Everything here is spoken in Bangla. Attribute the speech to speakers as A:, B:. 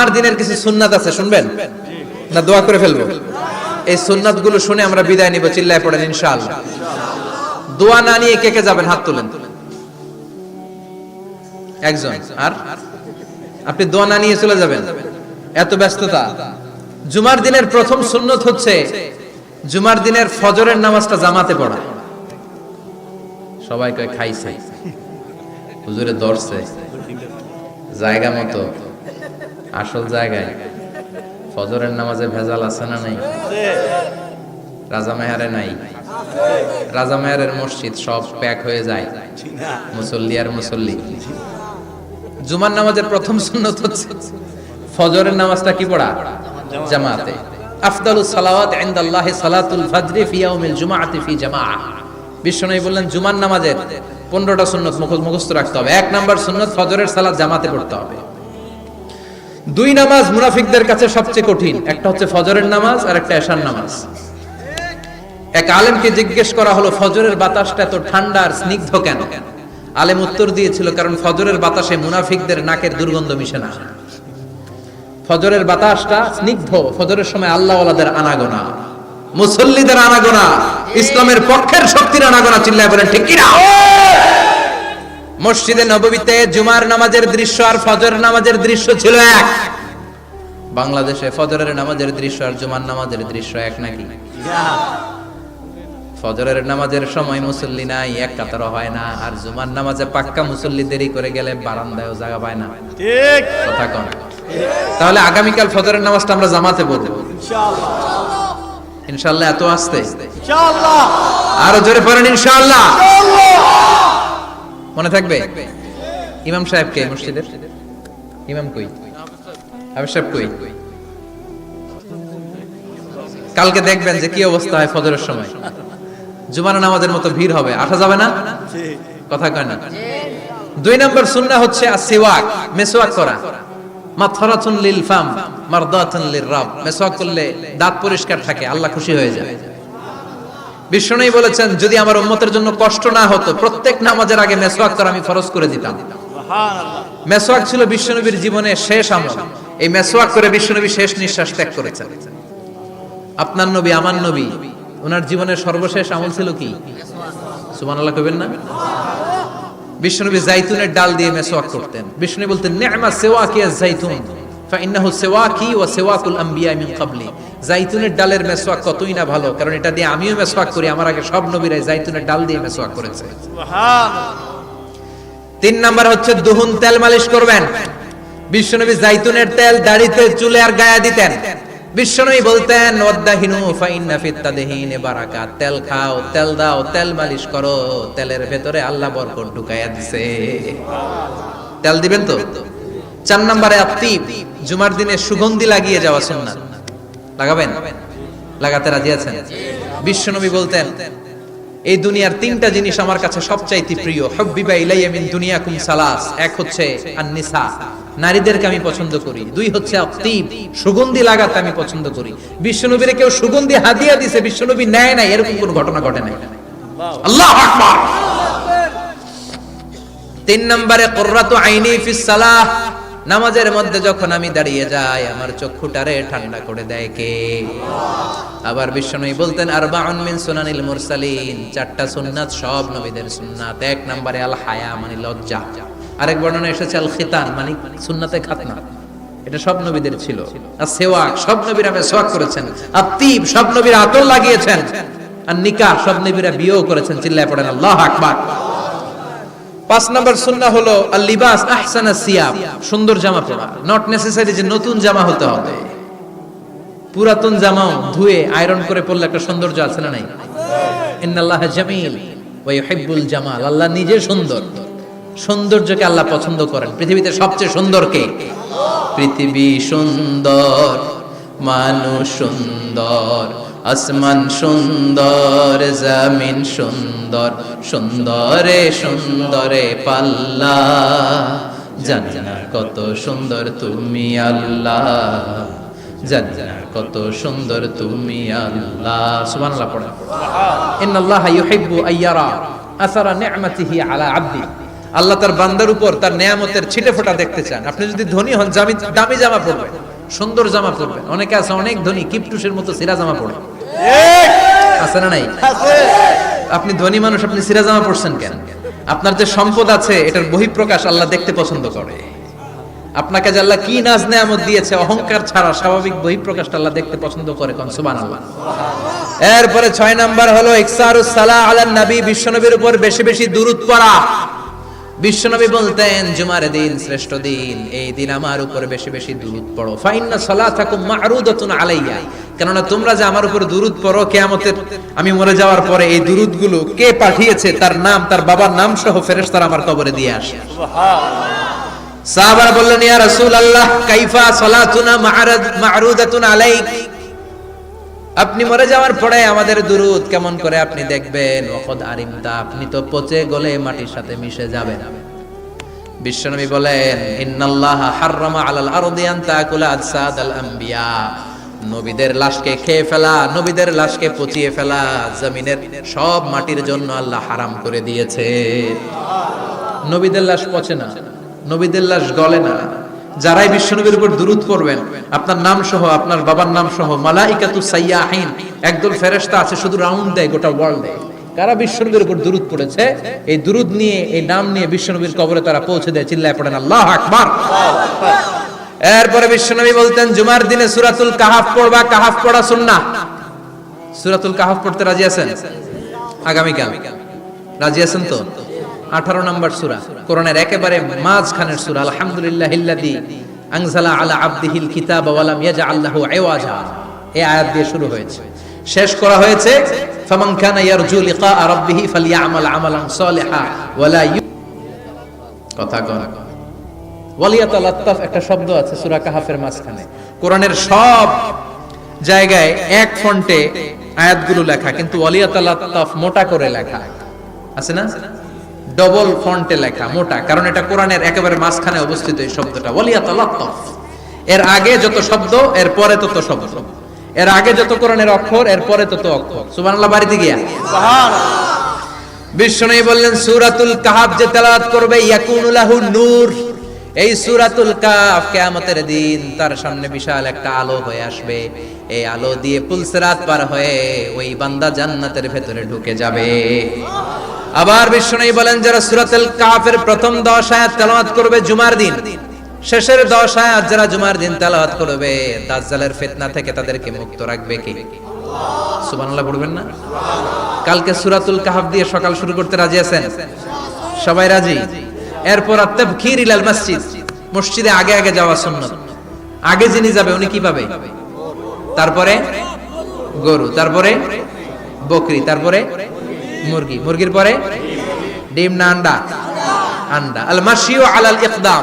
A: আর দিনের কিছু সুন্নাত আছে, শুনবেন না দোয়া করে ফেলবো? এই সুন্নাত গুলো শুনে আমরা বিদায় নিব। চিল্লায় পড়েন ইনশাআল্লাহ। দোয়া না নিয়ে কে কে যাবেন? হাত তুলেন। একজন। আর আপনি দোয়া না নিয়ে চলে যাবেন? এত ব্যস্ততা। জুমার দিনের প্রথম সুন্নত হচ্ছে জুমার দিনের ফজরের নামাজটা জামাতে পড়া। সবাই কয় খাইছে, হুজুরে দর্শে জায়গা মতো আসল জায়গায়। ফজরের নামাজে ভেজাল আছে না নাই? রাজা মেহারে নাই? রাজা মেহারের মসজিদ সব প্যাক হয়ে যায়, মুসল্লি আর মুসল্লি। জুমার নামাজের প্রথম সুন্নত হচ্ছে ফজরের নামাজটা কি পড়া? জামাতে। আফদালুস সালাওয়াত ইনদাল্লাহি সালাতুল ফাজরি ফি ইয়াউমিল জুমআতি ফি জামাআহ। বিশ্বনবী বললেন জুমার নামাজের 15টা সুন্নত মুখস্থ রাখতে হবে। 1 নাম্বার সুন্নত ফজরের সালাত জামাতে পড়তে হবে। 2 নামাজ মুনাফিকদের কাছে সবচেয়ে কঠিন, একটা হচ্ছে ফজরের নামাজ আর একটা এশার নামাজ। এক আলেমকে জিজ্ঞেস করা হলো ফজরের বাতাসটা এত ঠান্ডা আর স্নিগ্ধ কেন? আলেম উত্তর দিয়েছিল কারণ ফজরের বাতাসে মুনাফিকদের নাকের দুর্গন্ধ মিশে না। ফজরের বাতাসটা স্নিগ্ধ, ফজরের সময় আল্লাহওয়ালাদের আনাগোনা, মুসল্লিদের আনাগোনা, ইসলামের পক্ষের শক্তির আনাগোনা। চিল্লায় বলেন ঠিক কি না? মসজিদে নববীতে জুমার নামাজের দৃশ্য আর ফজরের নামাজের দৃশ্য ছিল এক। বাংলাদেশে ফজরের নামাজের দৃশ্য আর জুমার নামাজের দৃশ্য এক নাকি? ফজরের নামাজের সময় মুসল্লি নাই, এক কাতারও হয় না। আর জুমার নামাজে পাক্কা মুসল্লি দেরি করে গেলে বারান্দায়ও জায়গা পায় না। ঠিক কথা কোন? তাহলে আগামীকাল ফজরের নামাজটা আমরা জামাতে পড়ব ইনশাআল্লাহ। ইনশাআল্লাহ এত আসতে ইনশাআল্লাহ, আরো জোরে পড়েন ইনশাআল্লাহ। মনে থাকবে? ইমাম সাহেব কে মসজিদের? ইমাম কই? হাফেজ সাহেব কই? কালকে দেখবেন যে কি অবস্থা হয় ফজরের সময়। জুমার নামাজের মতো ভিড় হবে, আসা যাবে না। কথা কয় না? 2 নম্বর সুন্নাহ হচ্ছে আসওয়াক, মেসওয়াক করা। মাতহারাতুন লিল ফাম মারদাতুন লিররাব। মেসওয়াক করলে দাঁত পরিষ্কার থাকে, আল্লাহ খুশি হয়ে যায়। বিশ্বনবী বলেছেন যদি আমার উম্মতের জন্য কষ্ট না হতো প্রত্যেক নামাজের আগে মেসওয়াক করা আমি ফরজ করে দিতাম। সুবহানাল্লাহ। মেসওয়াক ছিল বিশ্বনবীর জীবনের শেষ আমল। এই মেসওয়াক করে বিশ্বনবী শেষ নিঃশ্বাস ত্যাগ করেছেন। আপনার নবী, আমার নবী, ওনার জীবনের সর্বশেষ আমল ছিল কি? সুবহানাল্লাহ কইবেন না? বিশ্বনবী জাইতুনের ডাল দিয়ে মেসওয়াক করতেন। বিশ্বনবী বলতেন নি'মা সিওয়াকিয়া জাইতুন ফাইন্নাহু সিওয়াকি ওয়া সিওয়াকুল আম্বিয়া মিন ক্বাবলি। জাইতুনের ডালের মেসওয়াক কতই না ভালো, কারণ এটা দিয়ে আমিও মেসওয়াক করি, আমার আগে সব নবীরাই জাইতুনের ডাল দিয়ে মেসওয়াক করেছে। সুবহানাল্লাহ। 3 নাম্বার হচ্ছে দুহুন, তেল মালিশ করবেন। বিশ্বনবী জাইতুনের তেল দাড়িতে, চুলে আর গায়ে দিতেন। বিশ্বনবী বলতেন ওয়াদাহিনু ফাইন্না ফিত তাদহিনি বারাকাত। তেল খাও, তেল দাও, তেল মালিশ করো, তেলের ভেতরে আল্লাহ বরকত ঢুকাইয়া দিছে। তেল দিবেন তো? 4 নম্বরে আত্তিব, জুমার দিনে সুগন্ধি লাগিয়ে যাওয়া সুন্নাত। লাগাবেন? লাগাতে রাজি আছেন? বিশ্বনবী বলতেন এই দুনিয়ার 3টা জিনিস আমার কাছে সবচাইতে প্রিয়। হুব্বিবা ইলাইয়া মিন দুনিয়াকুম সালাস। এক হচ্ছে আন-নিসা, নারীদেরকে আমি পছন্দ করি। 2 হচ্ছে আত্তিব, সুগন্ধি লাগাতে আমি পছন্দ করি। বিশ্বনবীরে কেউ সুগন্ধি হাদিয়া দিয়েছে, বিশ্বনবী নেয় নাই, এরকম কোনো ঘটনা ঘটে নাই। আল্লাহু আকবার। 3 নম্বরে কুররাতু আইনি ফিস সালাহ। নামাজের মধ্যে যখন আমি দাঁড়িয়ে যাই আমার চক্ষুটারে ঠান্ডা করে দেয় কে? আবার বিশ্বনবী বলতেন আরবাউন মিন সুনানিল মুরসালিন। 4টা সুন্নাত সব নবীদের সুন্নাত। 1 নম্বরে আল হায়া মানে লজ্জা। আরেক বর্ণনা এসেছে আল খিতান মানে সুন্নাতে খাতনা, এটা সব নবীদের ছিল। আর সেওয়াক, সব নবীরা মেসওয়াক করেছেন। আত্তিব, সব নবীরা আতর লাগিয়েছেন। আর নিকাহ, সব নবীরা বিয়েও করেছেন। চিল্লায় পড়েন আল্লাহু আকবার। 5 নম্বর সুন্নাহ হলো আল লিবাস আহসানাস সিয়াব, সুন্দর জামা পরা। নট নেসেসারি যে নতুন জামা হতে হবে, পুরাতন জামাও ধুয়ে আয়রন করে পরলে একটা সৌন্দর্য আছে না নাই? ইন্নাল্লাহা জামিল ওয়া ইউহিব্বুল জামাল। আল্লাহ নিজে সুন্দর, সৌন্দর্যকে আল্লাহ পছন্দ করেন। পৃথিবীতে সবচেয়ে সুন্দর কে? পৃথিবী সুন্দর, মানুষ সুন্দর, আসমান সুন্দর, জমিন সুন্দর, সুন্দরে সুন্দরে পাল্লা। জানি না কত সুন্দর তুমি আল্লাহ, জানি না কত সুন্দর তুমি আল্লাহ। সুবহানাল্লাহ পড়েন। ইন্নাল্লাহা ইউহিব্বু আইয়ারা আসারা নি'মাতিহি আলা আবদি। আল্লাহ তার বান্দার উপর তার নেয়ামতের ছিটে ফোঁটা দেখতে চান। আপনি যদি ধনী হন, দামি জামা পরবেন, সুন্দর জামা পরবেন। অনেকে আছে অনেক ধনী, কিপটুসের মতো সিরা জামা পরে, আছে না নাই? আপনি ধনী মানুষ, আপনি সিরা জামা পরছেন কেন? আপনার যে সম্পদ আছে এটার বহিঃপ্রকাশ আল্লাহ দেখতে পছন্দ করে। আপনাকে যে আল্লাহ কি নাজ নেয়ামত দিয়েছে, অহংকার ছাড়া স্বাভাবিক বহিঃপ্রকাশটা আল্লাহ দেখতে পছন্দ করে। কোন সুবহানাল্লাহ। এরপরে 6 নাম্বার হলো ইকসারুস সালাহ আলান নবী, বিশ্বনবীর উপর বেশি বেশি দুরূদ পড়া। বিশ্বনবী বলতেন জুমার দিন শ্রেষ্ঠ দিন, এই দিন আমার উপর বেশি বেশি দুরূদ পড়ো। ফাইন্না সালাতাকুম মা'রুদাতুন আলাইয়া, কেননা তোমরা যে আমার উপর দুরূদ পড়ো, কিয়ামতের আমি মরে যাওয়ার পরে এই দুরূদগুলো কে পাঠিয়েছে তার নাম, তার বাবার নাম সহ ফেরেশতারা আমার কবরে দিয়ে আসে। সুবহানাল্লাহ। সাহাবারা বললেন ইয়া রাসূলুল্লাহ কাইফা সালাতুনা মা'রুদাতুন আলাইক, আপনি মরে যাওয়ার পরে আমাদের দুরূদ কেমন করে আপনি দেখবেন? ওয়াকাদ আরিমতা, আপনি তো পচে গলে মাটির সাথে মিশে যাবেন। বিশ্বনবী বলেন ইন্নাল্লাহা হাররামা আলাল আরদি আন তাকুলা আজসাদাল আম্বিয়া, নবীদের লাশকে খেয়ে ফেলা, নবীদের লাশকে পচিয়ে ফেলা জমিনের সব মাটির জন্য আল্লাহ হারাম করে দিয়েছে। নবীদের লাশ পচে না, নবীদের লাশ গলে না। যারাই বিশ্বনবীর উপর দুরূদ পড়বেন, আপনার নাম সহ, আপনার বাবার নাম সহ, মালাইকাতুস সাইয়াহিন, একদল ফেরেশতা আছে শুধু রাউন্ড দেয় গোটা ওয়ার্ল্ডে। কারা বিশ্বনবীর উপর দুরূদ পড়েছে, এই দুরূদ নিয়ে, এই নাম নিয়ে বিশ্বনবীর কবরে তারা পৌঁছে দেয়। চিল্লায় পড়েন আল্লাহু আকবার। এরপরে বিশ্বনবী বলতেন জুমার দিনে সূরাতুল কাহাফ পড়বা, কাহাফ পড়া সুন্নাহ। সূরাতুল কাহাফ পড়তে রাজি আছেন? আগামীকাল রাজি আছেন তো? 18 নম্বর সূরা, কোরআনের একেবারে মাঝখানের সূরা। আলহামদুলিল্লাহিল্লাযী আনজালা আলা আবদিহিল কিতাবা ওয়া লাম ইয়াজআল লাহু ইওয়াজা, এই আয়াত দিয়ে শুরু হয়েছে, শেষ করা হয়েছে ফামান কানা ইয়ারজু লিকা রাব্বিহি ফালইআমাল আমালান সালিহা ওয়া লা কথা কন ওয়ালিয়াতালাত্তাফ, একটা শব্দ আছে সূরা কাহাফের মাঝখানে। কোরআনের সব জায়গায় এক ফন্টে আয়াতগুলো লেখা, কিন্তু ওয়ালিয়াতালাত্তাফ মোটা করে লেখা আছে না, ডবল ফন্টে লেখা, মোটা, কারণ এটা কোরআনের একেবারে মাঝখানে অবস্থিত এই শব্দটা ওয়ালিয়াতালাত্তাফ। এর আগে যত শব্দ এর পরে তত শব্দ, এর আগে যত কোরআনের অক্ষর এর পরে তত অক্ষর। সুবহানাল্লাহ। বাড়িতে গিয়া সুবহানাল্লাহ। বিশ্বনবী বললেন সূরাতুল কাহাফ যে তেলাওয়াত করবে ইয়াকুনু লাহু নূর, এই সূরাতুল কাহাফ কিয়ামতের দিন তার সামনে বিশাল একটা আলো হয়ে আসবে। এই আলো দিয়ে পুলসিরাত পার হয়ে ওই বান্দা জান্নাতের ভেতরে ঢুকে যাবে। আবার বিশ্বনবী বলেন যারা সূরাতুল কাহাফের প্রথম 10 আয়াত তেলাওয়াত করবে জুমার দিন, শেষের 10 আয়াত যারা জুমার দিন তেলাওয়াত করবে, দাজ্জালের ফিতনা থেকে তাদেরকে মুক্ত রাখবে কে? আল্লাহ। সুবহানাল্লাহ পড়বেন না? কালকে সূরাতুল কাহাফ দিয়ে সকাল শুরু করতে রাজি আছেন? সবাই রাজি? এরপর তাবকির ইলাল মসজিদ, মসজিদে আগে আগে যাওয়া সুন্নাত। আগে যিনি যাবে উনি কি পাবে? তারপরে গরু, তারপরে বকরি, তারপরে মুরগি, মুরগির পরে ডিম না আন্ডা? আন্ডা। আল মাশিউ আলাল ইকদাম,